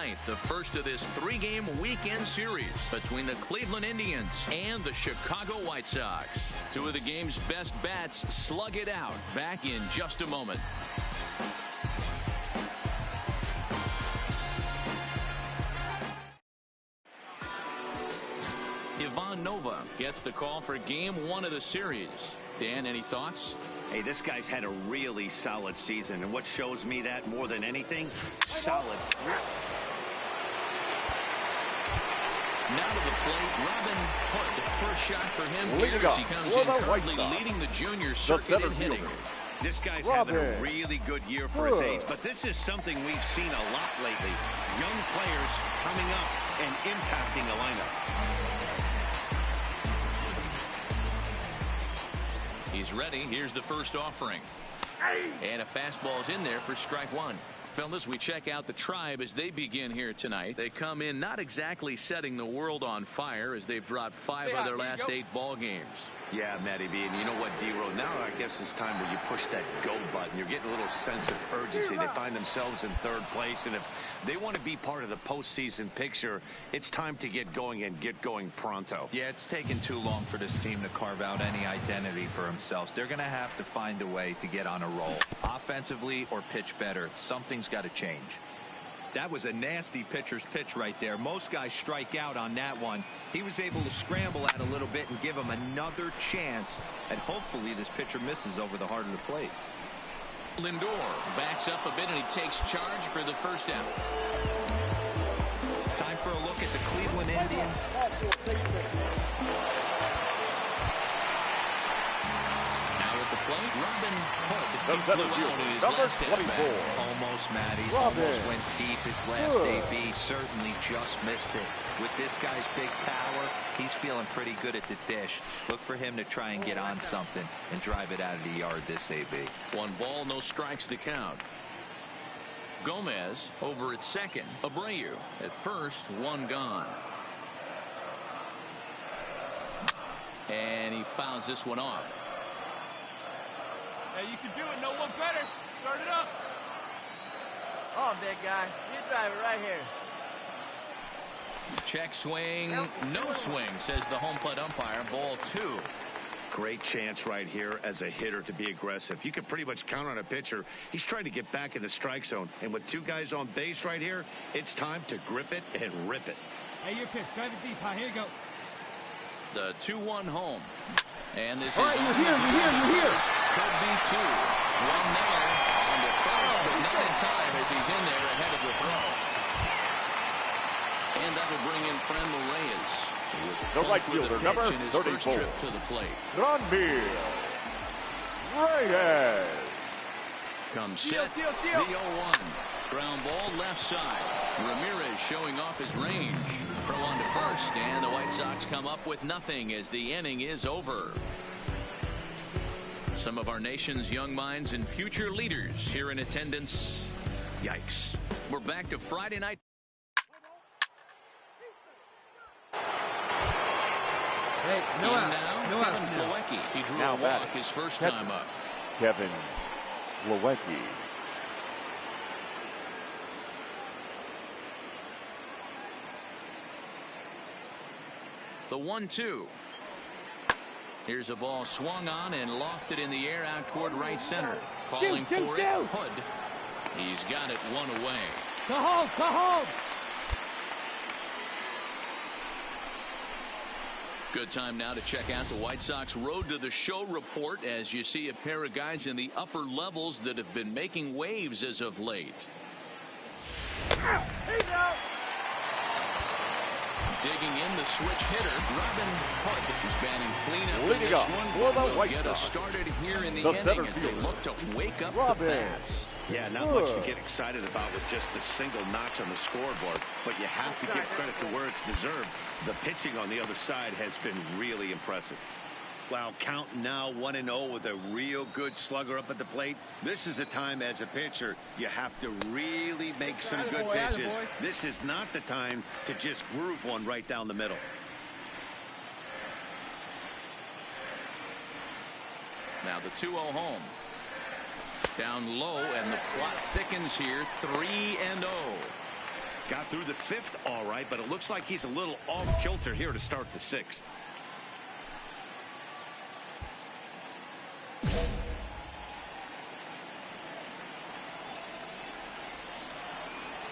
tonight, the first of this 3-game weekend series between the Cleveland Indians and the Chicago White Sox. Two of the game's best bats slug it out. Back in just a moment. Ivan Nova gets the call for game 1 of the series. Dan, any thoughts? Hey, this guy's had a really solid season, and what shows me that more than anything, solid. Now to the plate, Robin Hood. First shot for him here as he comes in currently leading the junior circuit in hitting. This guy's having a really good year for his age, but this is something we've seen a lot lately. Young players coming up and impacting the lineup. He's ready. Here's the first offering. And a fastball's in there for strike 1. Fellas, we check out the Tribe as they begin here tonight. They come in not exactly setting the world on fire as they've dropped 5 of their last 8 ball games. Yeah, Matty B, and you know what, D-Row, now I guess it's time where you push that go button. You're getting a little sense of urgency. They find themselves in 3rd place, and if they want to be part of the postseason picture, it's time to get going and get going pronto. Yeah, it's taken too long for this team to carve out any identity for themselves. They're going to have to find a way to get on a roll, offensively or pitch better. Something's got to change. That was a nasty pitcher's pitch right there. Most guys strike out on that one. He was able to scramble out a little bit and give him another chance, and hopefully this pitcher misses over the heart of the plate. Lindor backs up a bit and he takes charge for the first out. Time for a look at the Cleveland Indians. Plate, Robin Hood. He flew out in his last at-bat. Almost, Matty. Almost went deep his last AB. Certainly just missed it. With this guy's big power, he's feeling pretty good at the dish. Look for him to try and get on something and drive it out of the yard this AB. 1 ball, no strikes to count. Gomez over at second. Abreu at first, 1 gone. And he fouls this one off. Hey, you can do it. No one better. Start it up. On, big guy. See you drive it right here. Check swing. No swing, says the home plate umpire. Ball 2. Great chance right here as a hitter to be aggressive. You can pretty much count on a pitcher. He's trying to get back in the strike zone. And with 2 guys on base right here, it's time to grip it and rip it. Hey, your pitch. Drive it deep. Here you go. The 2-1 home. And this All right, you're here. Could be 2. 1 there on the first, but not in time as he's in there ahead of the throw. And that will bring in Framber Reyes. The right fielder, number 34. First trip to the plate. Framber Reyes. Comes set. The 0-1. Ground ball left side. Ramirez showing off his range. Throw on to first, and the White Sox come up with nothing as the inning is over. Some of our nation's young minds and future leaders here in attendance. Yikes. We're back to Friday night. Hey, no out. Now, Kevin Plawecki. He drew a walk his first time up. Kevin Plawecki. The 1-2. Here's a ball swung on and lofted in the air out toward right center. Calling for it, Hood. He's got it 1 away. Go home. Good time now to check out the White Sox Road to the Show report as you see a pair of guys in the upper levels that have been making waves as of late. Digging in the switch hitter, Robin Hood, who's batting clean up in this one. Will get us started here in the inning as they look to wake up the bats. Yeah, not much to get excited about with just a single notch on the scoreboard, but you have to give credit to where it's deserved. The pitching on the other side has been really impressive. Wow, counting now 1-0 with a real good slugger up at the plate. This is the time as a pitcher you have to really make some good pitches. This is not the time to just groove one right down the middle. Now the 2-0 home. Down low, and the plot thickens here. 3-0. Got through the 5th all right, but it looks like he's a little off kilter here to start the 6th.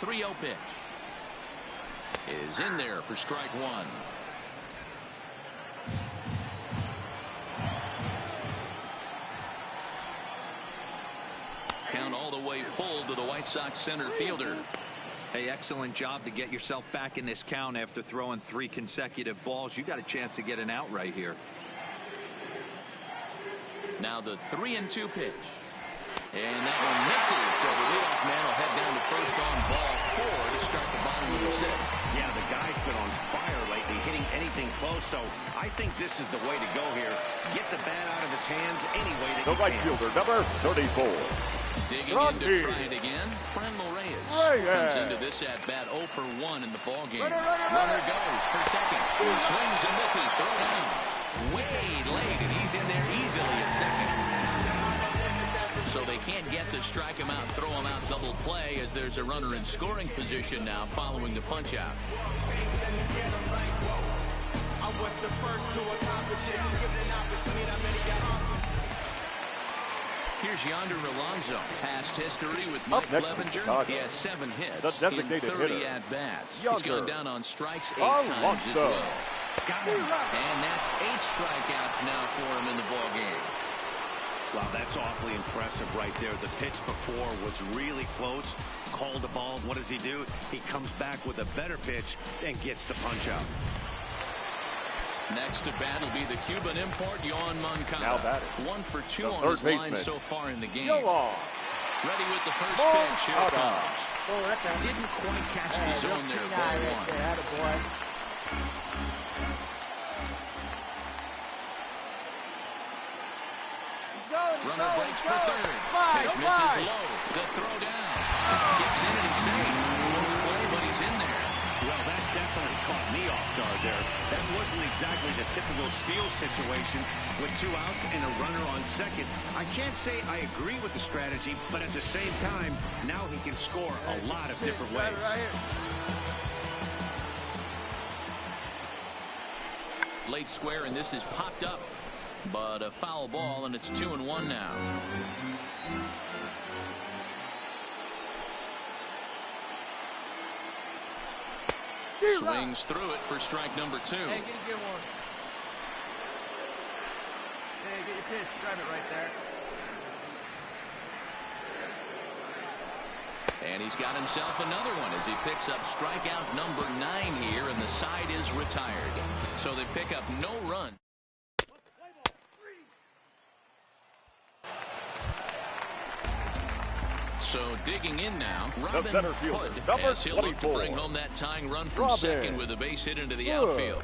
3-0 pitch is in there for strike one. Count all the way full to the White Sox center fielder. Hey, excellent job to get yourself back in this count after throwing 3 consecutive balls. You got a chance to get an out right here. Now the 3-2 pitch. And that one misses, so the leadoff man will head down to first on ball 4 to start the bottom of the 6th. Yeah, the guy's been on fire lately, hitting anything close, so I think this is the way to go here. Get the bat out of his hands any way that The right fielder, number 34. Digging in to try it again, Franmil Reyes comes into this at-bat 0 for 1 in the ballgame. Runner goes for second. Swings and misses, throw down. Way late, and he's in there easily at second. So they can't get to strike him out, throw him out, double play, as there's a runner in scoring position now following the punch out. Here's Yonder Alonso. Past history with Mike Clevenger. He has 7 hits in 30 at-bats. He's gone down on strikes 8 times as well. And that's 8 strikeouts now for him in the ballgame. Wow, that's awfully impressive right there. The pitch before was really close. Called the ball. What does he do? He comes back with a better pitch and gets the punch out. Next to bat will be the Cuban import, Yoan Moncada. Now batting. 1 for 2 The on his third line baseman. so far in the game. Ready with the first pitch. Here it comes. Didn't quite catch the zone there. Ball 1. Runner breaks for third. Pitch misses low. The throw down. It skips in and he's safe. Close play, but he's in there. Well, that definitely caught me off guard there. That wasn't exactly the typical steal situation with 2 outs and a runner on second. I can't say I agree with the strategy, but at the same time, now he can score a lot of different ways. Late square, and this is popped up. But a foul ball, and it's 2-1 now. Swings through it for strike number 2. Hey, get one. Hey, get your pitch. Drive it right there. And he's got himself another one as he picks up strikeout number 9 here, and the side is retired. So they pick up no run. So digging in now, Robin Hood, as he'll look to bring home that tying run from second with a base hit into the outfield.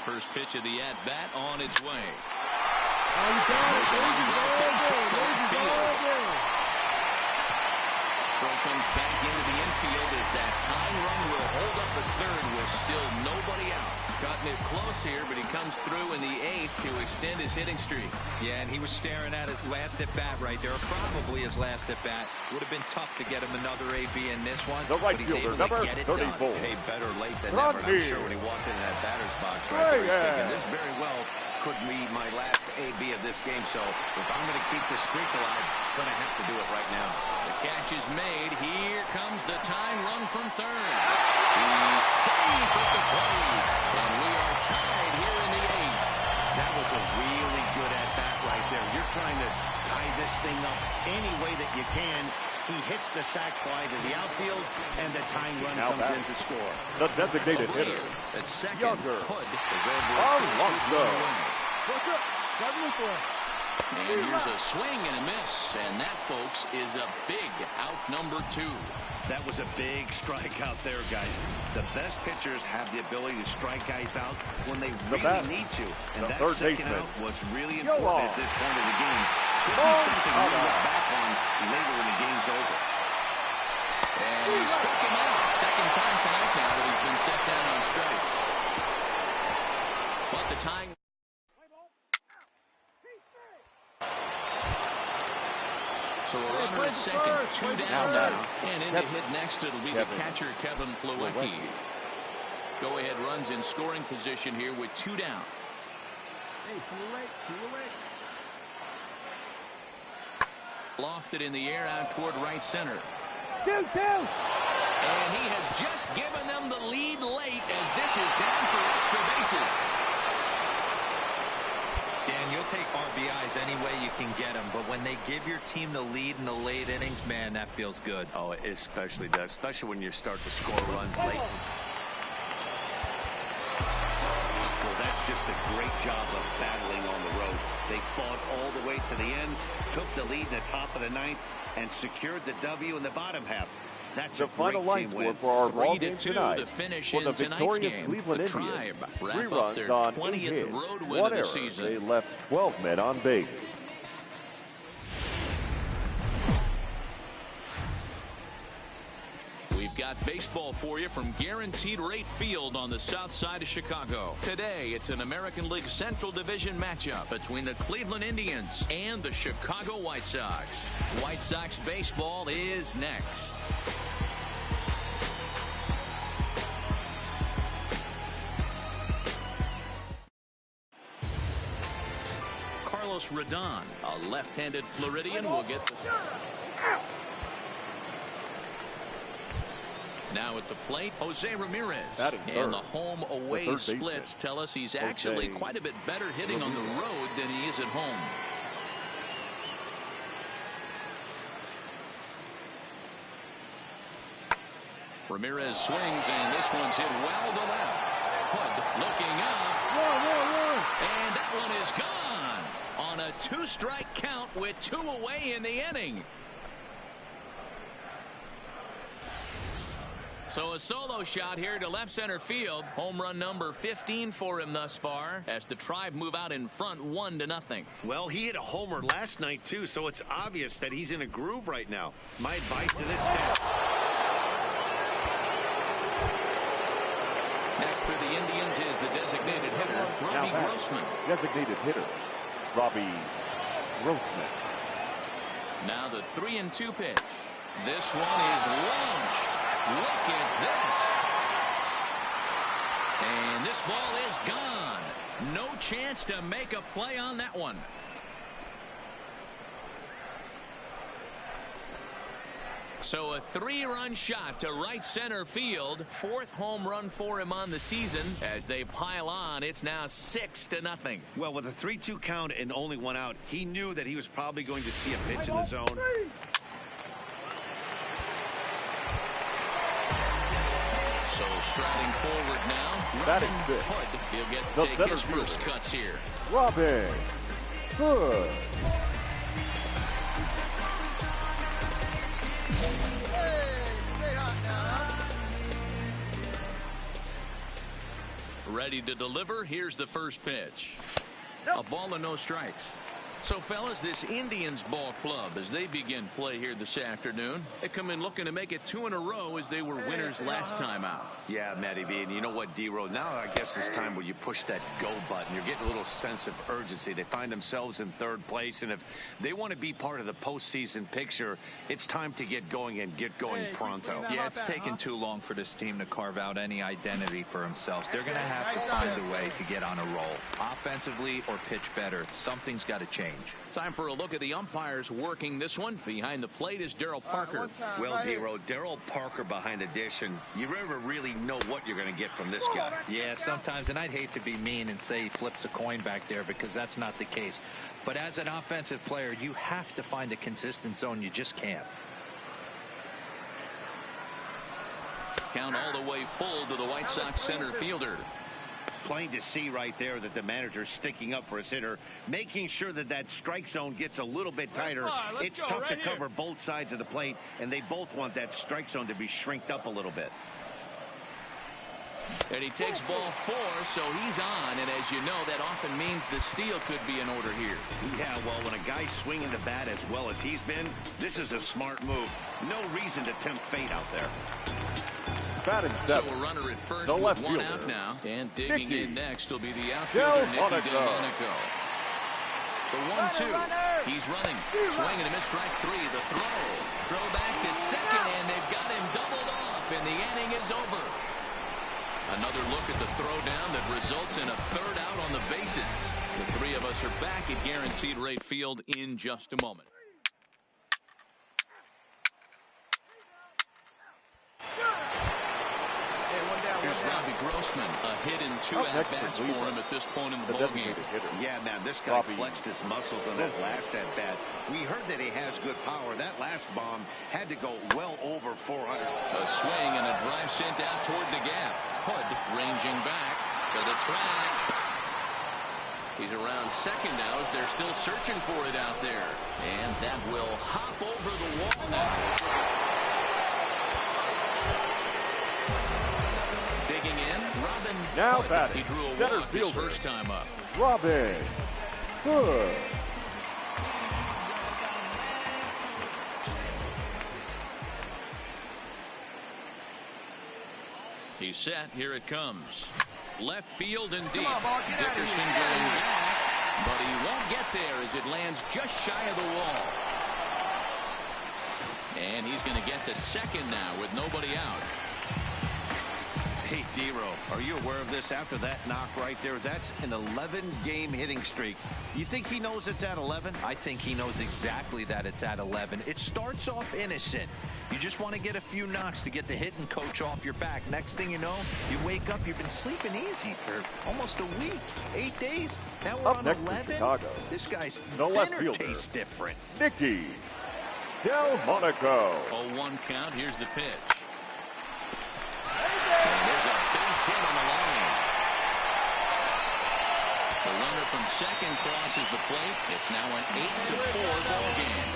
First pitch of the at-bat on its way. Throw comes back into the infield as that tying run will hold up at third with still nobody out. Cutting it close here, but he comes through in the 8th to extend his hitting streak. Yeah, and he was staring at his last at-bat right there, probably his last at-bat. Would have been tough to get him another AB in this one. The right but he's fielder, able to number get it 34. done. Hey, better late than never. And I'm sure when he walked into that batter's box right there, he's thinking this very well could be my last AB of this game. So if I'm going to keep this streak alive, I'm going to have to do it right now. The catch is made. Here comes the tying run from third. He's safe at the plate. And we are tied here in the 8th. That was a really good at-bat right there. You're trying to tie this thing up any way that you can. He hits the sac fly to the outfield, and the tying run comes in to score. The designated hitter. At second, Younger. Hood is over Alonso. And here's a swing and a miss, and that, folks, is a big out number 2. That was a big strikeout there, guys. The best pitchers have the ability to strike guys out when they really need to. And that second out was really important at this point of the game. Could be something we look back on later when the game's over. And he struck him out. Second time tonight now that he's been set down on strikes. But the tying. So a runner at second, 2 down now. And in to hit next, it'll be the catcher, Kevin Plawecki. Go-ahead runs in scoring position here with 2 down. Hey, too late. Lofted in the air out toward right center. 2-2. And he has just given them the lead late as this is down for extra bases. Dan, you'll take RBIs any way you can get them, but when they give your team the lead in the late innings, man, that feels good. Oh, it especially does, especially when you start to score runs late. Well, that's just a great job of battling on the road. They fought all the way to the end, took the lead in the top of the 9th, and secured the W in the bottom half. That's the a final great line team win. score for our ball game 3-2 tonight. the finish For the in tonight's victorious game. Cleveland The Indians, Tribe 3 wrap up runs their on 20th 8 hits, road win 1 of the error. season. They left 12 men on base. We've got baseball for you from Guaranteed Rate Field on the south side of Chicago. Today, it's an American League Central Division matchup between the Cleveland Indians and the Chicago White Sox. White Sox baseball is next. Carlos Rodon, a left-handed Floridian, will get the... Now at the plate, Jose Ramirez. And the home-away splits tell us he's actually quite a bit better hitting on the road than he is at home. Ramirez swings, and this one's hit well to left. Hood looking up. And that one is gone on a 2-strike count with 2 away in the inning. So a solo shot here to left center field. Home run number 15 for him thus far as the Tribe move out in front 1-0. Well, he hit a homer last night, too, so it's obvious that he's in a groove right now. My advice to this staff. Next for the Indians is the designated hitter, Robbie Grossman. Designated hitter, Robbie Grossman. Now the 3-2 pitch. This one is launched. Look at this. And this ball is gone. No chance to make a play on that one. So a 3-run shot to right center field. 4th home run for him on the season. As they pile on, it's now 6-0. Well, with a 3-2 count and only 1 out, he knew that he was probably going to see a pitch in the zone. So striding forward now. Batting Robin fifth. Hood. He'll get to The take center his first fielder. cuts here. Robin Hood. Ready to deliver. Here's the first pitch. A ball and no strikes. So, fellas, this Indians ball club, as they begin play here this afternoon, they come in looking to make it 2 in a row as they were winners last time out. Yeah, Matty V, and you know what, D-Row, now I guess it's time where you push that go button. You're getting a little sense of urgency. They find themselves in 3rd place, and if they want to be part of the postseason picture, it's time to get going and get going pronto. Yeah, it's taken too long for this team to carve out any identity for themselves. They're going to have to find a way to get on a roll. Offensively or pitch better, something's got to change. Time for a look at the umpires working this one. Behind the plate is Daryl Parker. Well, D-Row, Daryl Parker behind the dish, and you never really know what you're going to get from this guy. Yeah, sometimes, and I'd hate to be mean and say he flips a coin back there because that's not the case. But as an offensive player, you have to find a consistent zone. You just can't. Count all the way full to the White Sox center fielder. Plain to see right there that the manager's sticking up for his hitter, making sure that that strike zone gets a little bit tighter. It's tough to cover both sides of the plate, and they both want that strike zone to be shrinked up a little bit. And he takes ball 4, so he's on. And as you know, that often means the steal could be in order here. Yeah, well, when a guy's swinging the bat as well as he's been, this is a smart move. No reason to tempt fate out there. Batting So seventh, a runner at first the with left 1 fielder, out now. And digging Nicky in next will be the outfielder, Nicky Delmonico. Delmonico. The 1-2. He's running. Swing and a miss, strike three. The throw back to second, and they've got him doubled off, and the inning is over. Another look at the throw down that results in a third out on the bases. The three of us are back at Guaranteed Rate Field in just a moment. Here's Robbie Grossman, a hit in 2 at-bats for him at this point in the ballgame. Yeah, man, this guy flexed his muscles on that last at-bat. We heard that he has good power. That last bomb had to go well over 400. A swing and a drive sent out toward the gap. Hood ranging back to the track. He's around second now as they're still searching for it out there. And that will hop over the wall now. Digging in, Robin now Hood. batting, He drew a center walk his fielder, first time up. Robin Hood. He's set. Here it comes. Left field and deep. Come on, ball, get out of here. Dickerson going back, but he won't get there as it lands just shy of the wall. And he's going to get to second now with nobody out. Hey, D-Row, are you aware of this? After that knock right there, that's an 11-game hitting streak. You think he knows it's at 11? I think he knows exactly that it's at 11. It starts off innocent. You just want to get a few knocks to get the hitting coach off your back. Next thing you know, you wake up, you've been sleeping easy for almost a week, 8 days. Now we're on 11. This guy's dinner tastes different. Nicky Delmonico. 0-1 count. Here's the pitch. And there's a base hit on the line. The runner from second crosses the plate. It's now an 8-4 ball game.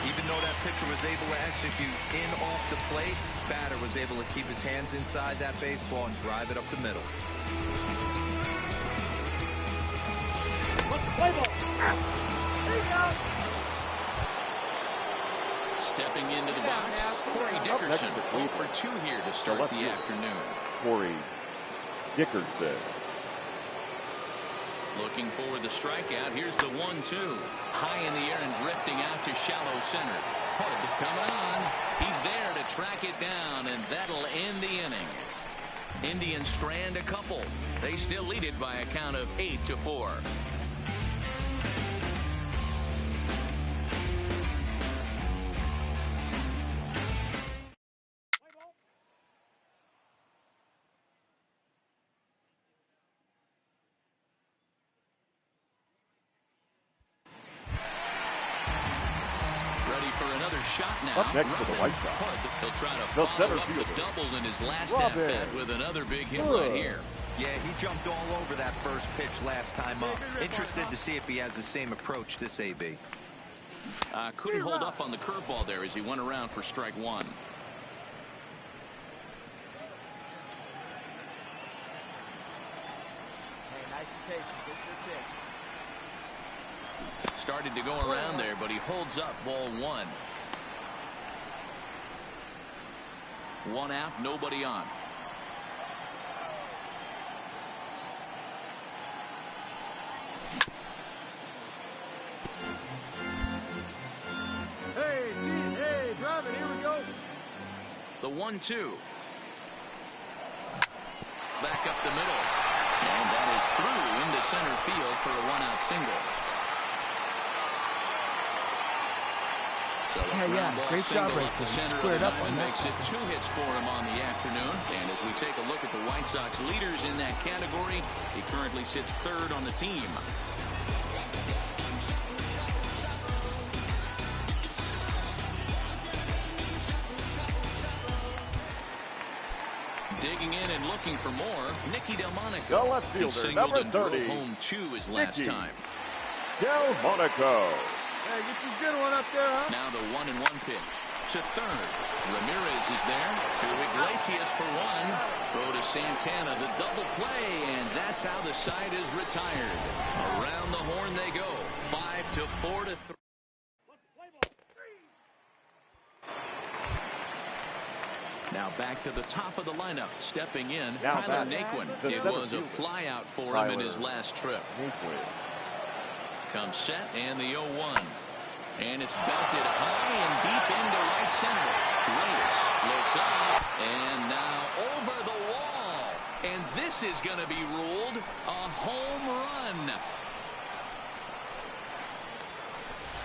Even though that pitcher was able to execute in off the plate, batter was able to keep his hands inside that baseball and drive it up the middle. Stepping into the box, Corey Dickerson. 0 for 2 here to start the afternoon. Corey Dickerson. Looking for the strikeout. Here's the 1-2. High in the air and drifting out to shallow center. Hood coming on. He's there to track it down, and that'll end the inning. Indians strand a couple. They still lead it by a count of 8-4. Shot now. Up next for the White Sox. He'll try to the follow center up fielder. the double in his last at-bat with another big hit right here. Yeah, he jumped all over that first pitch last time up. Interested to see if he has the same approach this AB. Couldn't hold up on the curveball there as he went around for strike one. Hey, nice and patient. Get your pitch. Started to go around there, but he holds up ball one. One out, nobody on. Hey, driving, here we go. The 1-2. Back up the middle. And that is through into center field for a one-out single. So great job right there. Squared up on that. Makes it 2 hits for him on the afternoon. And as we take a look at the White Sox leaders in that category, he currently sits 3rd on the team. Digging in and looking for more, Nicky Delmonico. The left fielder, number 30. Home 2 his last time. Delmonico. Hey, get you a good one up there, huh? Now the 1-1 pitch to third. Ramirez is there. To Iglesias for one. Throw to Santana, the double play, and that's how the side is retired. Around the horn they go. 5-4 to 3. Now back to the top of the lineup. Stepping in, Tyler Naquin. It was a flyout for him in his last trip. Comes set and the 0-1. And it's belted high and deep into right center. Reyes looks up and now over the wall. And this is going to be ruled a home run.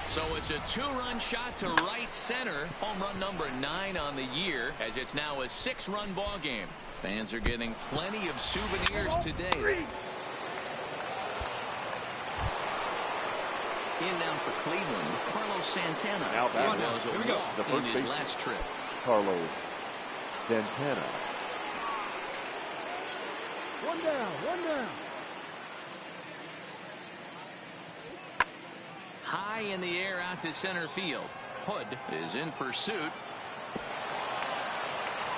So it's a 2-run shot to right center. Home run number 9 on the year, as it's now a 6-run ball game. Fans are getting plenty of souvenirs today. In now for Cleveland, Carlos Santana. Now back was a walk in his last trip. Carlos Santana. One down, one down. High in the air out to center field. Hood is in pursuit.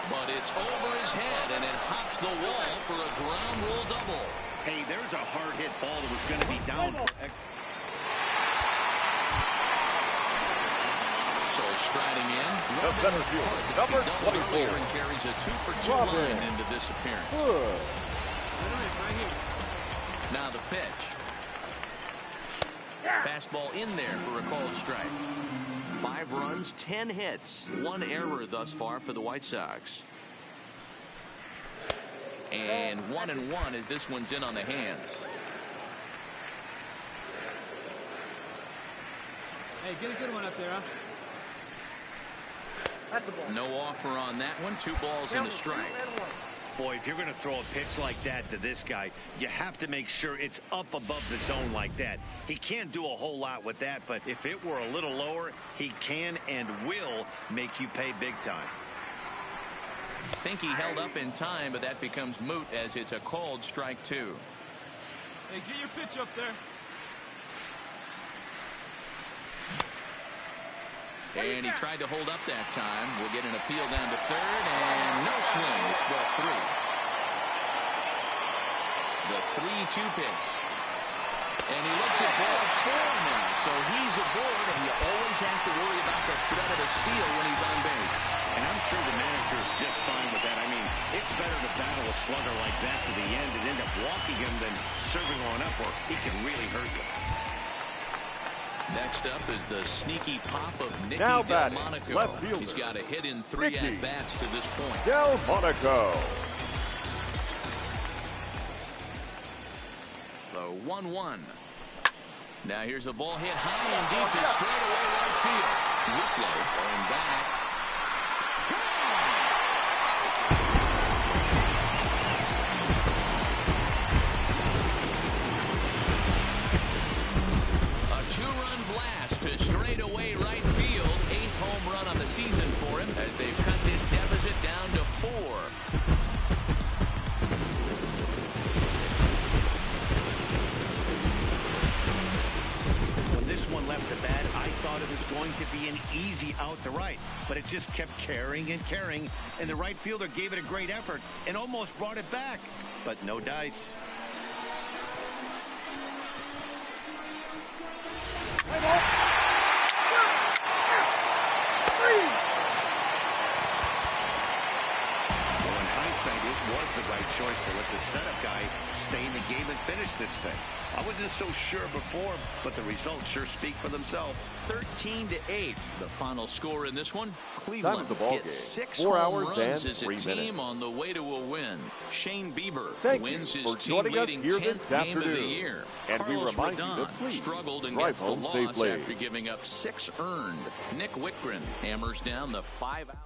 But it's over his head, and it hops the wall for a ground rule double. Hey, there's a hard hit ball that was going to be down. So striding in, The center field, number 24. And carries a 2-for-2 line into this appearance. Good. Now the pitch. Fastball in there for a called strike. 5 runs, 10 hits, 1 error thus far for the White Sox. And 1-1 as this one's in on the hands. Hey, get a good one up there, huh? No offer on that one. 2 balls and a strike. Boy, if you're going to throw a pitch like that to this guy, you have to make sure it's up above the zone like that. He can't do a whole lot with that, but if it were a little lower, he can and will make you pay big time. I think he held up in time, but that becomes moot as it's a called strike 2. Hey, get your pitch up there. And he tried to hold up that time. We'll get an appeal down to third, and no swing. It's ball 3. The 3-2 pitch. And he looks at ball 4 now. So he's aboard, and you always have to worry about the threat of a steal when he's on base. And I'm sure the manager's just fine with that. I mean, it's better to battle a slugger like that to the end and end up walking him than serving on up, or he can really hurt you. Next up is the sneaky pop of Nicky Now Delmonico. left fielder. He's got a hit in 3 at-bats to this point. Delmonico. The 1-1. Now here's a ball hit high and deep to straightaway right field. Whitlow going back. A 2-run blast to straightaway right field. 8th home run on the season for him as they've cut this deficit down to 4. Left the bat, I thought it was going to be an easy out to right, but it just kept carrying and carrying, and the right fielder gave it a great effort and almost brought it back, but no dice. Well, in hindsight, it was the right choice to let the setup guy stay in the game and finish this thing. I wasn't so sure before, but the results sure speak for themselves. 13-8, the final score in this one. Cleveland gets 6 4 home hours runs and as a 3 team minutes. on the way to a win. Shane Bieber wins his for joining us team-leading here 10th this game of the afternoon. year. And we Carlos remind you Rodon to please struggled and drive gets the home loss safely. after giving up 6 earned. Nick Whitgren hammers down the 5-out.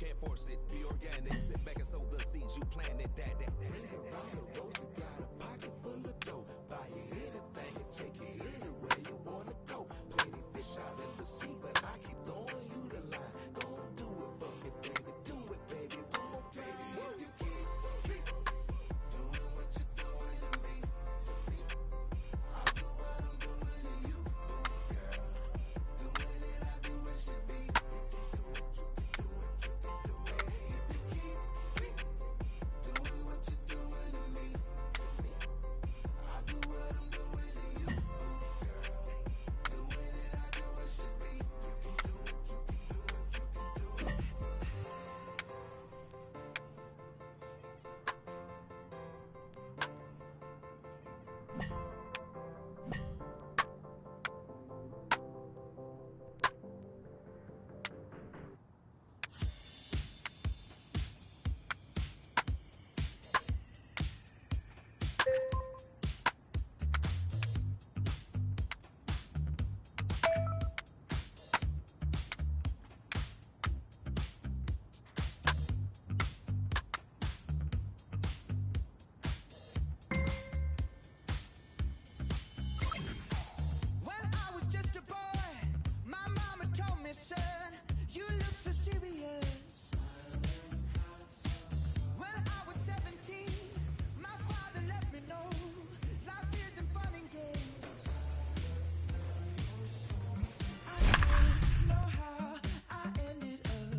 can't force it. Be organic. Sit back and sow the seeds you planted. That. Bring around the rose. Got a pocket full of dough. Buy you anything and take you anywhere you wanna go. Plenty fish out in the sea, but I keep throwing you the line. Go and do it for me, baby. Do it, baby. One more time. If you keep doing what you're doing to me, I'll do what I'm doing to you, girl. Doing it, I do what should be. You can do it, you can do it, you can do it. If you keep doing what you're doing to me, I'll do what I'm doing to you, girl. Doing it, I do what should be. You can do it, you can do it, you can do it. When I was just a boy, my mama told me, son, you look so serious. When I was 17, my father let me know life isn't fun and games. I don't know how I ended up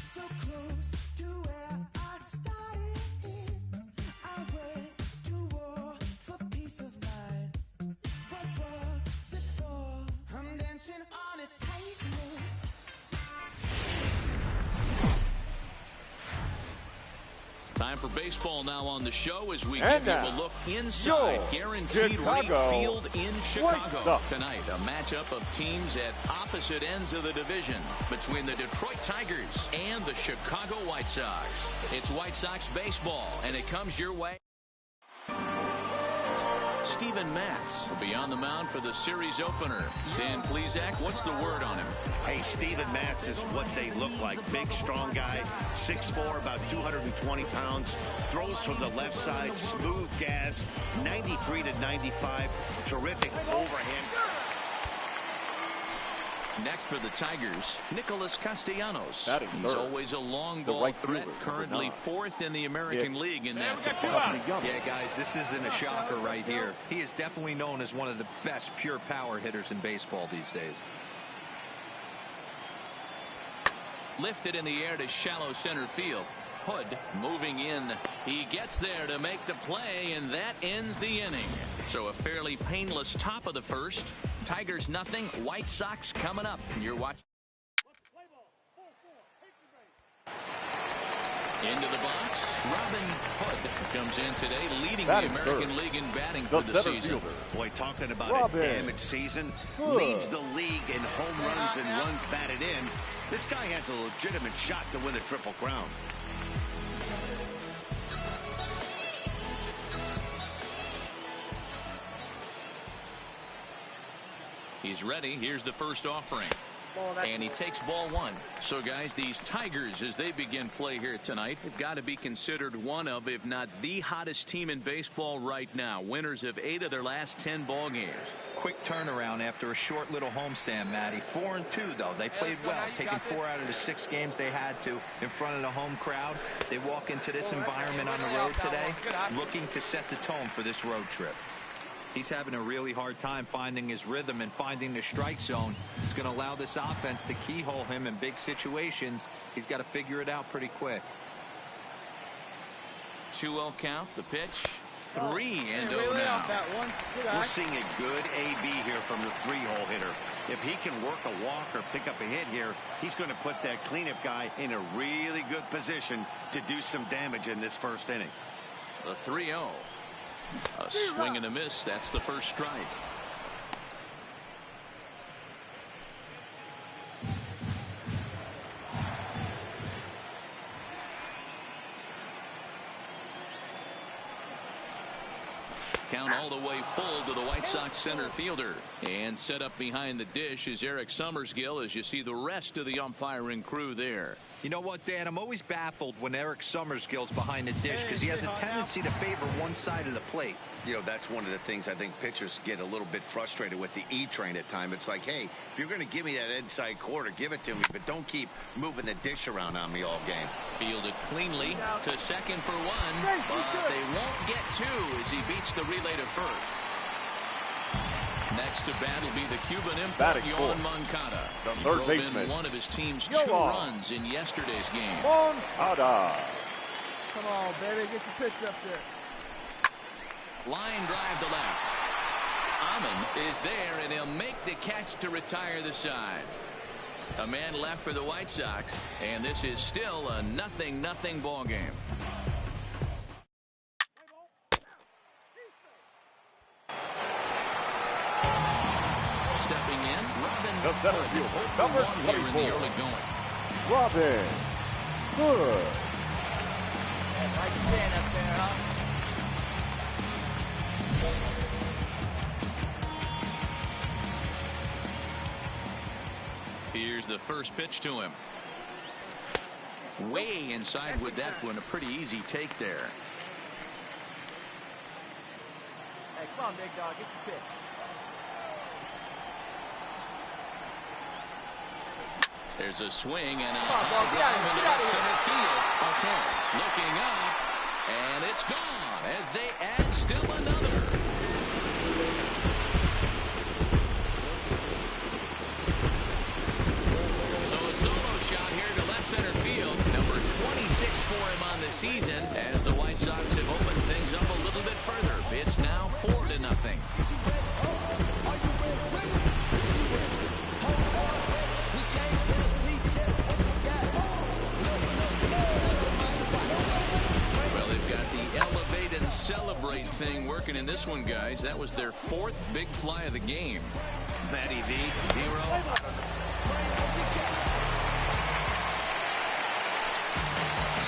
so close to where I started. I went to war for peace of mind. What was it for? I'm dancing on a tightrope. Time for baseball now on the show as we And give you a now, look inside your Guaranteed Rate Chicago Field in Chicago. White Sox. Tonight, a matchup of teams at opposite ends of the division between the Detroit Tigers and the Chicago White Sox. It's White Sox baseball, and it comes your way. Steven Matz will be on the mound for the series opener. Dan Plesac, what's the word on him? Hey, Steven Matz is what they look like. Big, strong guy, 6'4", about 220 pounds. Throws from the left side, smooth gas, 93 to 95. Terrific overhand. Next for the Tigers, Nicholas Castellanos. Batting He's third. always a long The ball right threat, fielder, currently number 9. fourth in the American League in that we got two department. outs. Yeah, guys, this isn't a shocker right here. He is definitely known as one of the best pure power hitters in baseball these days. Lifted in the air to shallow center field. Hood moving in. He gets there to make the play, and that ends the inning. So a fairly painless top of the first. Tigers nothing. White Sox coming up. You're watching. Into the box. Robin Hood comes in today, leading Batting the American third. League in batting The for the center season. fielder. Boy, talking about Robin a damaged season. Hood. Leads the league in home runs and runs batted in. This guy has a legitimate shot to win a Triple Crown. He's ready. Here's the first offering. And he takes ball one. So, guys, these Tigers, as they begin play here tonight, have got to be considered one of, if not the hottest team in baseball right now. Winners of 8 of their last 10 ball games. Quick turnaround after a short little homestand, Matty. 4-2, though. They played well, taking 4 out of the 6 games they had to in front of the home crowd. They walk into this environment on the road today looking to set the tone for this road trip. He's having a really hard time finding his rhythm and finding the strike zone. It's going to allow this offense to keyhole him in big situations. He's got to figure it out pretty quick. 2-0 count, the pitch. 3 and 0 now. We're seeing a good AB here from the 3-hole hitter. If he can work a walk or pick up a hit here, he's going to put that cleanup guy in a really good position to do some damage in this first inning. The 3-0. A swing and a miss. That's the first strike. Count all the way full to the White Sox center fielder. And set up behind the dish is Eric Summersgill as you see the rest of the umpiring crew there. You know what, Dan? I'm always baffled when Eric Summers goes behind the dish because he has a tendency to favor one side of the plate. You know, that's one of the things I think pitchers get a little bit frustrated with the E-train at times. It's like, hey, if you're going to give me that inside quarter, give it to me, but don't keep moving the dish around on me all game. Fielded cleanly to second for one, but they won't get two as he beats the relay to first. Next to bat will be the Cuban import, Yohan Moncada. The third Drove baseman. in one of his team's Yohan. 2 runs in yesterday's game. Moncada. Come on, baby. Get your pitch up there. Line drive to left. Amon is there, and he'll make the catch to retire the side. A man left for the White Sox, and this is still a 0-0 ball game. Stepping in, Robin The center Hood. fielder, number 0-1 here in the 24. early going. Robin Hood. Yeah, like you stand up there, huh? Here's the first pitch to him. Way inside with that one. A pretty easy take there. Hey, come on, big dog. Get your pitch. There's a swing and a Come on, ball. Get out of here. Get out of here. center field. Looking up, and it's gone as they add still another. So a solo shot here to left center field. Number 26 for him on the season as the White Sox have opened things up a little bit further. It's now 4-0. Well, they've got the elevate and celebrate thing working in this one, guys. That was their 4th big fly of the game. Matty V, 0.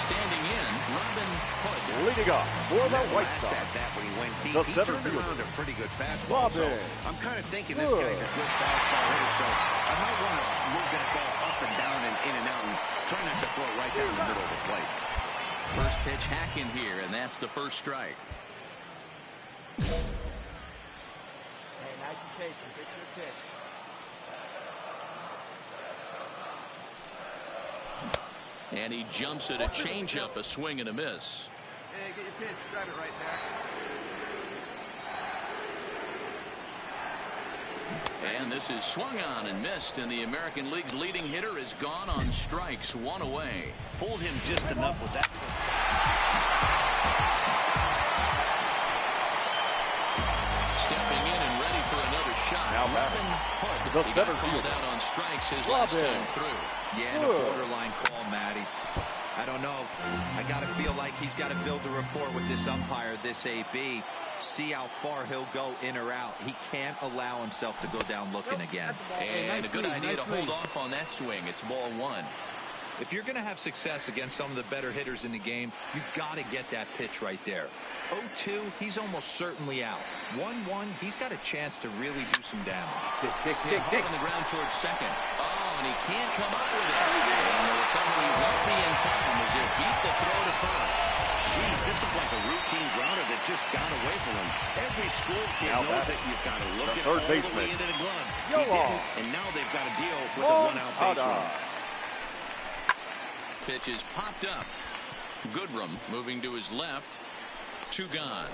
Standing in, Robin Hood. Leading up for the White Last Sox. at that when he went deep. The He center turned fielder, around a pretty good fastball. So Robin I'm kind of thinking this guy's a good fastball hitter, so I might want to move that ball up and down and in and out and try not to throw it right down the middle of the plate. First pitch hacking here, and that's the first strike. Hey, nice and patient. Pitch your pitch. And he jumps at a changeup, a swing and a miss. Hey, get your pitch. Drive it right there. And this is swung on and missed, and the American League's leading hitter is gone on strikes, 1 away. Fooled him just enough with that. Stepping in and ready for another shot. Now Robin Hood. the He got center called fielder. out on strikes his last Robin time through. Yeah, and a borderline call, Matty. I don't know. I got to feel like he's got to build a rapport with this umpire, this AB. See how far he'll go in or out. He can't allow himself to go down looking again. And a good idea to hold off on that swing. It's ball 1. If you're going to have success against some of the better hitters in the game, you've got to get that pitch right there. 0-2, he's almost certainly out. 1-1, he's got a chance to really do some damage. Hit on the ground towards second. Oh, and he can't come up with it. And the recovery won't be in time as it beat the throw to first. Jeez, this is like a routine grounder that just got away from him. Every school kid knows that you've got to look it all the way into the glove. He didn't, and now they've got to deal with a one-out base runner. Pitch is popped up. Goodrum moving to his left. 2 gone.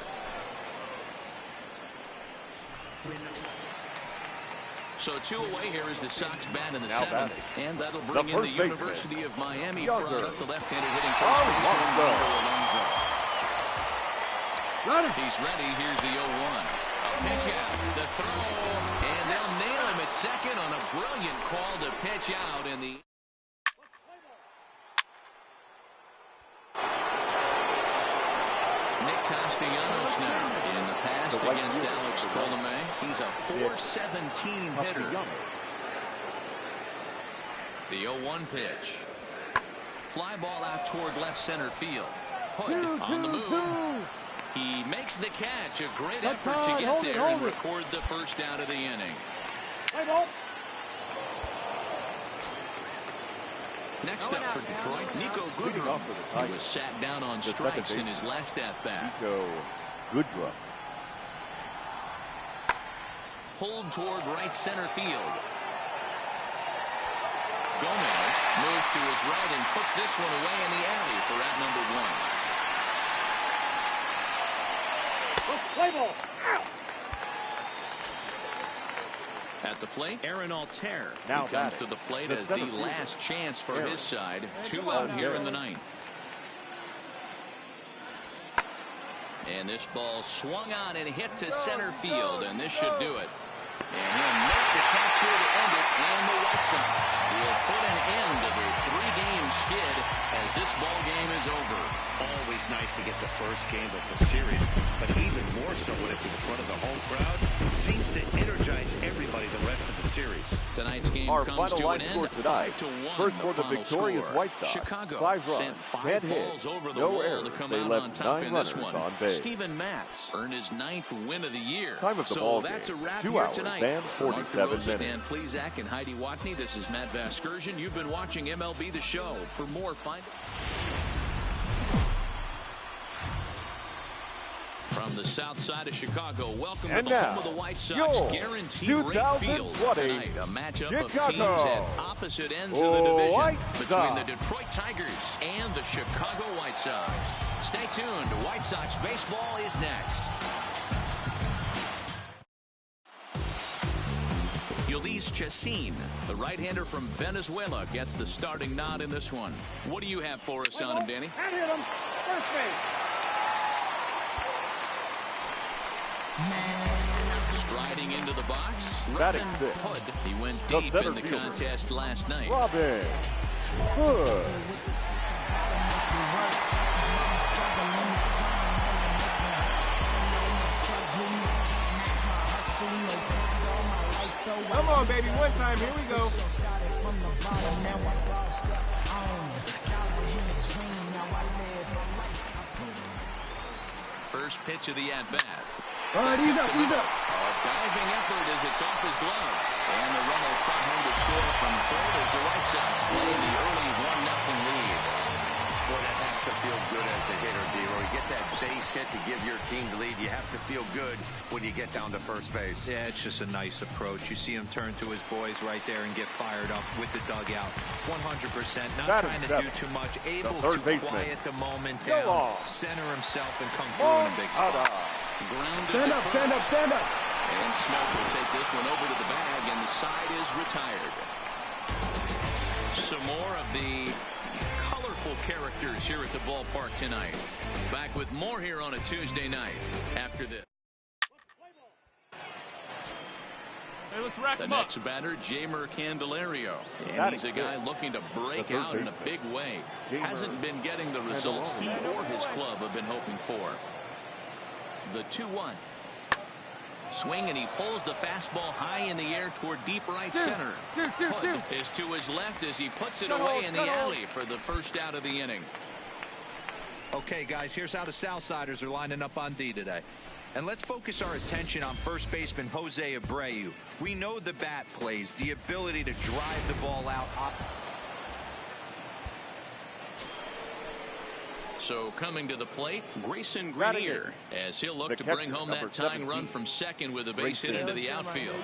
So 2 away here is the Sox bat in the 7th. And that'll bring in the University of Miami product, the left-handed hitting first baseman, Alonso. He's ready. Here's the 0-1. A pitch out. The throw. And they'll nail him at second on a brilliant call to pitch out in the... Nick Castellanos now in the past against Alex Colomé. He's a .417 hitter. The 0-1 pitch. Fly ball out toward left center field. Hood on the move. He makes the catch. A great effort to get there and record the first out of the inning. Next up for Detroit, Nico Goodrum. He was sat down on strikes in his last at-bat. Nico Goodrum. Pulled toward right center field. Gomez moves to his right and puts this one away in the alley for out number 1. Play ball. At the plate, Aaron Altair. Now he comes to the plate as the last chance for his side. 2 out here in the 9th. And this ball swung on and hit to center field, and this should do it. And he'll make the catch here to end it, and the White Sox will put an end to their 3-game skid as this ball game is over. Always nice to get the first game of the series, but even more so when it's in front of the home crowd. Seems to energize everybody the rest of the series. Tonight's game Our comes final to line an score end, tonight. 5-1. First for the final victorious score. White Sox. Chicago 5 runs, sent 5 10 balls hits, over the no wall errors. to come They out left on top 9 in this runners one. on base. Steven Matz earned his 9th win of the year. Time of the so ball that's game, a wrap 2 here hours tonight. and Mark 47 DeRosa, minutes. Dan Plesac, and Heidi Watney. This is Matt Vasgersian. You've been watching MLB The Show. For more, find from the south side of Chicago, welcome to the home of the White Sox. Guaranteed rate field tonight. A matchup of teams at opposite ends of the division between the Detroit Tigers and the Chicago White Sox. Stay tuned. White Sox baseball is next. Ulysse Chacin, the right-hander from Venezuela, gets the starting nod in this one. What do you have for us on him, Danny? Hit him. First base. Striding into the box, Batting Robin fifth. Hood. He went deep in the fielder. contest last night. Robin Hood. Come on, baby. One time. Here we go. First pitch of the at-bat. All right, ease up, ease up. A diving effort as it's off his glove. And the run will trot home to score from third as the White Sox play the early 1-0 lead. Boy, that has to feel good as a hitter, D-Roy. Get that base hit to give your team the lead. You have to feel good when you get down to first base. Yeah, it's just a nice approach. You see him turn to his boys right there and get fired up with the dugout. 100%. Not trying to do too much. Able to quiet the moment down, center himself, and come through in a big spot. Stand up, stand up, stand up. And Smoke will take this one over to the bag, and the side is retired. Some more of the colorful characters here at the ballpark tonight. Back with more here on a Tuesday night after this. Hey, let's rack The him up. next batter, Jamer Candelario. And he's a guy looking to break out in a big way. Hasn't been getting the results he or his club have been hoping for. The 2-1. Swing, and he pulls the fastball high in the air toward deep right center. Hood is to his left as he puts it away in the alley for the first out of the inning. Okay, guys, here's how the Southsiders are lining up on D today. And let's focus our attention on first baseman Jose Abreu. We know the bat plays, the ability to drive the ball out. So coming to the plate, Grayson Grenier, as he'll look to bring home that tying run from second with a base hit into the outfield.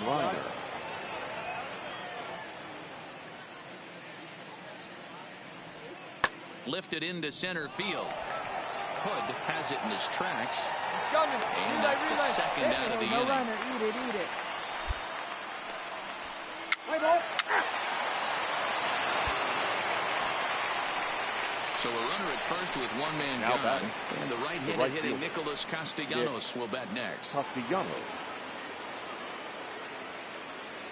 Lifted into center field. Hood has it in his tracks. And that's the second out of the inning. Eat it. So a runner at first with one man gone. And the right-handed hitting Nicholas Castellanos will bat next. Castellanos.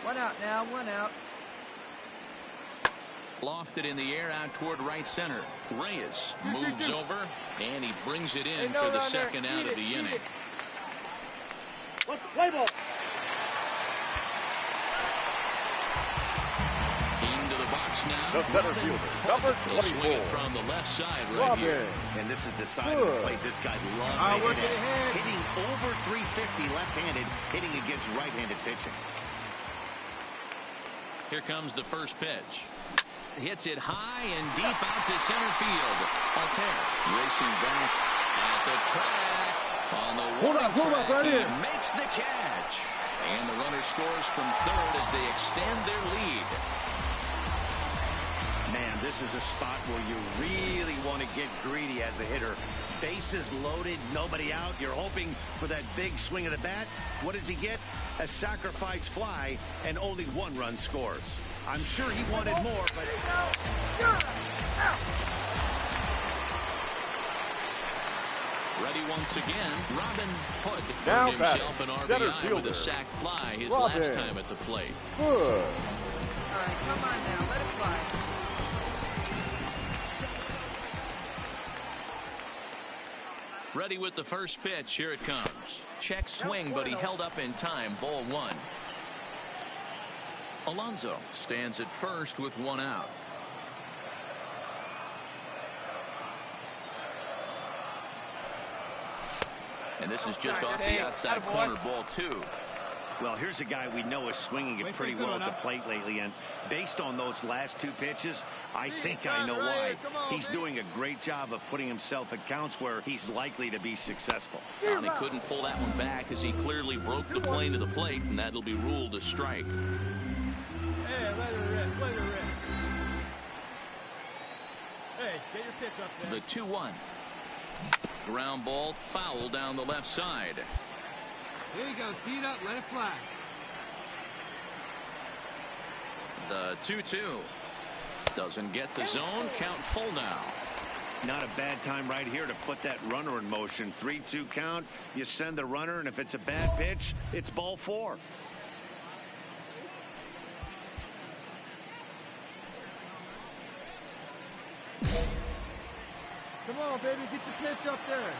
One out now, one out. Lofted in the air out toward right center. Reyes moves over, and he brings it in for the second out of the inning. Play ball. Into the box now. The center fielder, number 24. Swing it from the left side right here. And this is the side of the plate this guy loves to hit at. Hitting over 350 left-handed, hitting against right-handed pitching. Here comes the first pitch. hits it high and deep out to center field. Altair racing back at the track on the warning track. right here. He makes the catch. And the runner scores from third as they extend their lead. Man, this is a spot where you really want to get greedy as a hitter. Bases loaded, nobody out. You're hoping for that big swing of the bat. What does he get? A sacrifice fly, and only one run scores. I'm sure he wanted more, but... Ready once again, Robin Hood Now earned himself an center RBI with fielder, a sac fly his Robin last time at the plate. Hood. All right, come on now. Let it fly. Ready with the first pitch. Here it comes. Check swing, but he held up in time. Ball one. Alonso stands at first with one out. And this is just off the outside corner. Ball two. Well, here's a guy we know is swinging it pretty well at the plate lately, and based on those last two pitches, I think I know why. He's doing a great job of putting himself at counts where he's likely to be successful. And he couldn't pull that one back as he clearly broke the plane to the plate, and that'll be ruled a strike. Hey, let her rip. Let her rip. Hey, get your pitch up there. The 2-1. Ground ball foul down the left side. Here you go. See it up. Let it fly. The 2-2. Doesn't get the zone. Count full now. Not a bad time right here to put that runner in motion. 3-2 count. You send the runner, and if it's a bad pitch, it's ball four. Come on, baby. Get your pitch up there.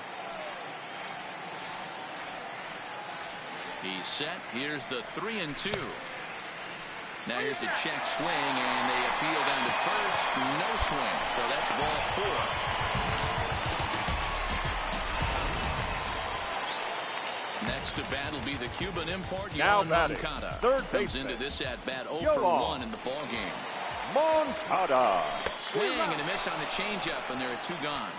He's set. Here's the 3-2. Now here's the check swing, and they appeal down to first. No swing. So that's ball four. Next to bat will be the Cuban import. Now batting, Moncada third comes baseman. into this at bat 0 for Yoan 1 in the ball game. Moncada. Swing and a miss on the changeup, and there are two gone.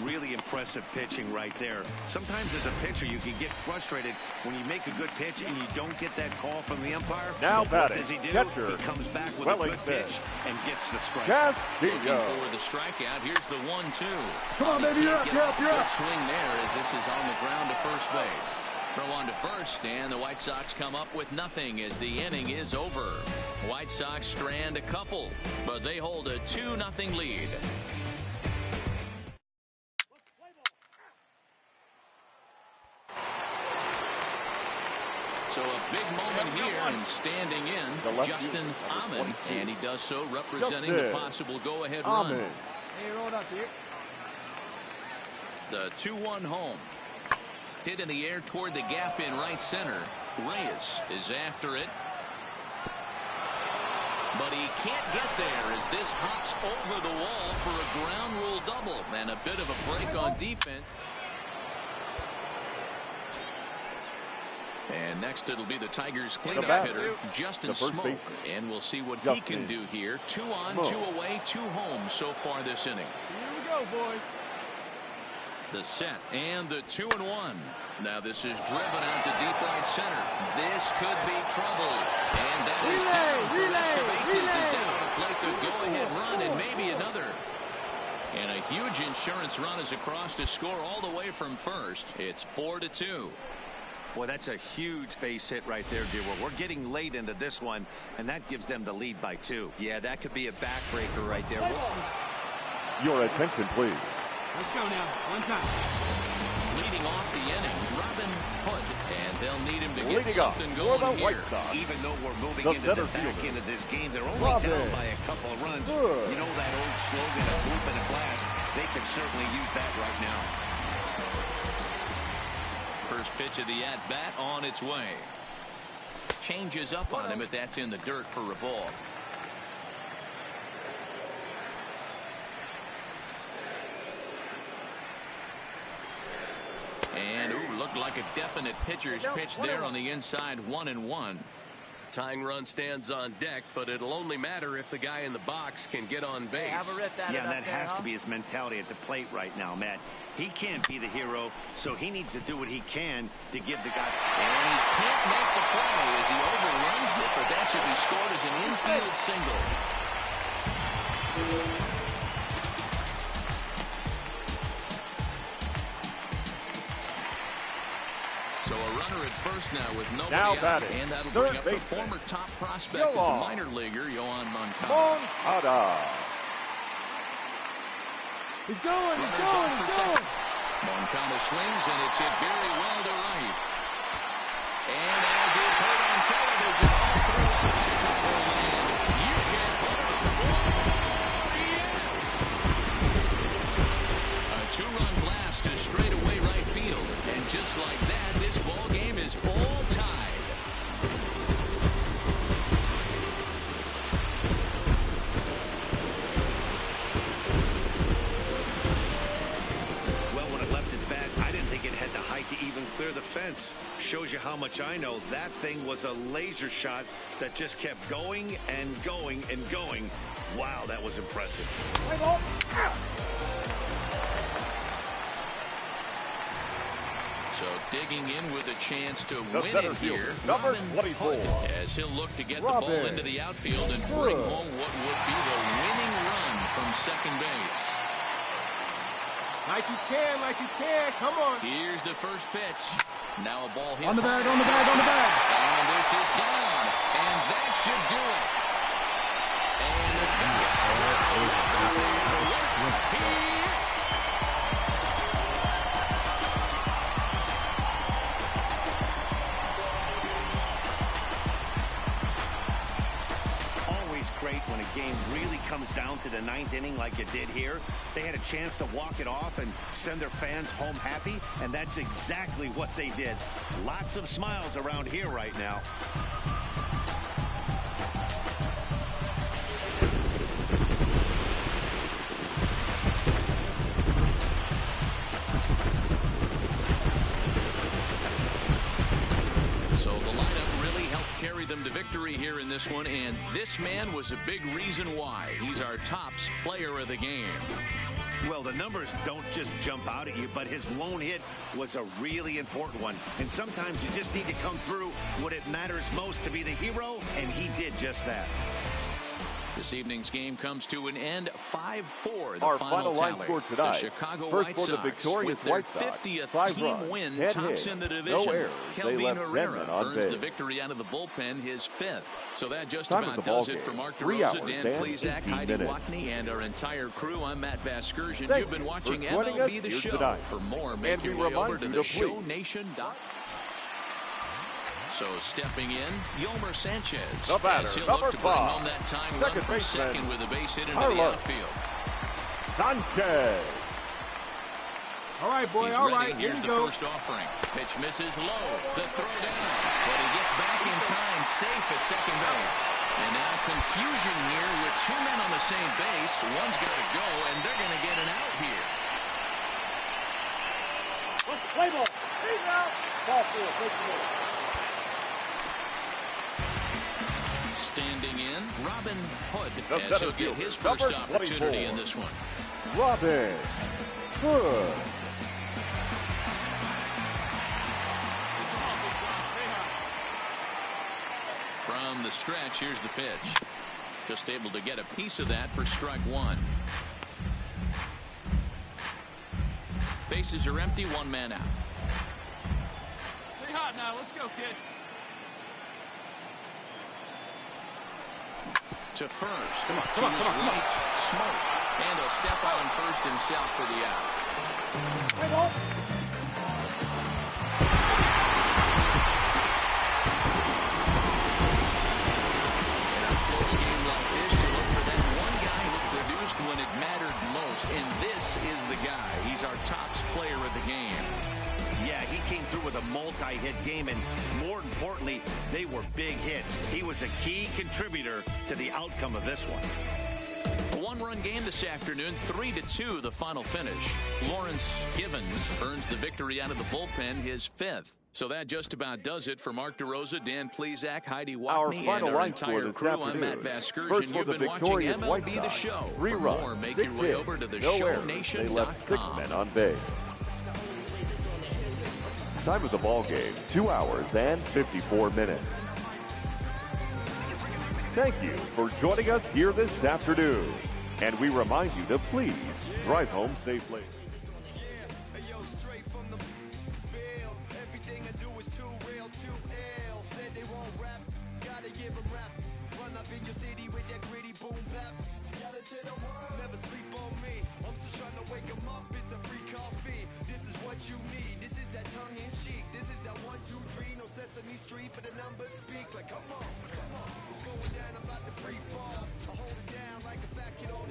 Really impressive pitching right there. Sometimes as a pitcher you can get frustrated when you make a good pitch and you don't get that call from the umpire. Now But batting, what does he do? catcher, He comes back with Wellington. a good pitch and gets the strike. Looking Castillo. for the strikeout. Here's the 1-2. Come on, baby. You're up. You're up. You're Good up. swing there as this is on the ground to first base. Throw on to first, and the White Sox come up with nothing as the inning is over. White Sox strand a couple, but they hold a 2-0 lead. So a big moment here, and standing in, Justin Amen, and he does so representing the possible go-ahead run. Hey, roll it up here. The 2-1 home. Hit in the air toward the gap in right center. Reyes is after it. But he can't get there as this hops over the wall for a ground rule double. And a bit of a break on defense. And next it'll be the Tigers cleanup hitter, Justin Smoke. And we'll see what he can do here. 2 on, 2 away, 2 home so far this inning. Here we go, boys. The set and the 2-1. Now this is driven out to deep right center. This could be trouble. And that is down for extra bases as out of the plate the go-ahead run and maybe another. And a huge insurance run is across to score all the way from first. It's 4-2. Boy, that's a huge base hit right there, Dewar. We're getting late into this one, and that gives them the lead by 2. Yeah, that could be a backbreaker right there. Your attention, please. Let's go now. One time. Leading off the inning, Robin Hood, and they'll need him to get Leading up something for the going White here. Sox. Even though we're moving The into center the back fielder, end of this game, they're only Robin down by a couple of runs. Hood. You know that old slogan of whoop and a blast? They can certainly use that right now. First pitch of the at-bat on its way. Changes up on him, but that's in the dirt for a ball. And, ooh, looked like a definite pitcher's pitch there on the inside, 1-1. Tying run stands on deck, but it'll only matter if the guy in the box can get on base. Hey, have a rip at it Yeah, up that there, has huh? to be his mentality at the plate right now, Matt. He can't be the hero, so he needs to do what he can to give the guy. And he can't make the play as he overruns it, but that should be scored as an infield single. So a runner at first now with nobody Now out, batting, and that'll third bring up the baseman, former top prospect as a Yoan minor leaguer, Yoan Moncada. Moncada. He's going, he's Runners going, on for he's going. second. Moncada swings, and it's hit very well to right. And as is heard on television all throughout Chicagoland, you get a two-run blast to straightaway right field. And just like that, this ball game is all tied. Well, when it left its bat, I didn't think it had the height to even clear the fence. Shows you how much I know. That thing was a laser shot that just kept going and going and going. Wow, that was impressive. So digging in with a chance to The win center it here. fielder, number Robin 24. Hood, as he'll look to get the ball Robin into the outfield and bring Hood. home what would be the winning run from second base. Like you can, come on. Here's the first pitch. Now a ball hit On the bag, hard. on the bag, on the bag. And this is gone. And that should do it. And the here. Always great when a game really comes down to the ninth inning like it did here. They had a chance to walk it off and send their fans home happy, and that's exactly what they did. Lots of smiles around here right now. So the lineup really helped carry them to victory here in this one, and this man was a big reason why. He's our tops player of the game. Well, the numbers don't just jump out at you, but his lone hit was a really important one. And sometimes you just need to come through when it matters most to be the hero, and he did just that. This evening's game comes to an end 5-4. The Our final line tally. score tonight. The Chicago First White for the Sox, victorious with their White Sox, 50th 5 team runs, win, 10 tops hits, in the no division. errors. They Kelvin left 10 Herrera men on earns the base. victory out of the bullpen, his 5th. So that just Time of about the ball does it game. for Mark 3 DeRosa, hours Dan and Plesac, 18 Heidi minutes. Watney, and our entire crew. I'm Matt Vasgersian. Thank You've been you watching for joining us MLB The here Show. tonight. For more, make And we your way over remind to you the to please ShowNation.com. So stepping in, Yomer Sanchez. The batter, as he'll number look to bring 5. home that time run Second from baseman, second with a base hit into the Carlos outfield. Sanchez. All right, boy, He's all ready. right, here Here's we the go. first offering. Pitch misses low. The throw down. But he gets back in time, safe at second base. And now confusion here with 2 men on the same base. One's got to go, and they're going to get an out here. Play ball. He's out. Ball 4. Take the ball. Standing in, Robin Hood, The as center he'll get fielder, his first number opportunity 24. in this one. Robin Hood. From the stretch, here's the pitch. Just able to get a piece of that for strike 1. Bases are empty, 1 man out. Stay hot now. Let's go, kid. To first. Come on, To come on, his come on, come on. right, Smoke. And he'll step on first himself for the out. Play ball. In a close game like this, you look for that one guy who produced when it mattered most. And this is the guy. He's our tops player of the game. Yeah, he came through with a multi-hit game, and more importantly, they were big hits. He was a key contributor to the outcome of this one. A 1-run game this afternoon, 3-2 the final finish. Lawrence Givens earns the victory out of the bullpen, his 5th. So that just about does it for Mark DeRosa, Dan Plezak, Heidi Our Watney, final and our line score entire this crew. I'm afternoon. Matt Vasgersian. First for You've the been watching victorious White MLB The Sox. Show. 3 For runs, more, make 6 your way hits, over to the no errors. They left 6 shownation.com. men on base. Time of the ball game, 2 hours and 54 minutes. Thank you for joining us here this afternoon. And we remind you to please drive home safely. Never sleep on me. I'm still trying to wake 'em up. It's a free coffee. This is what you need. This is that tongue in cheek. This is that 1, 2, 3. No Sesame Street, but the numbers speak. Like, come on, come on. It's going down. I'm about to free fall. I hold it down like a fat kid on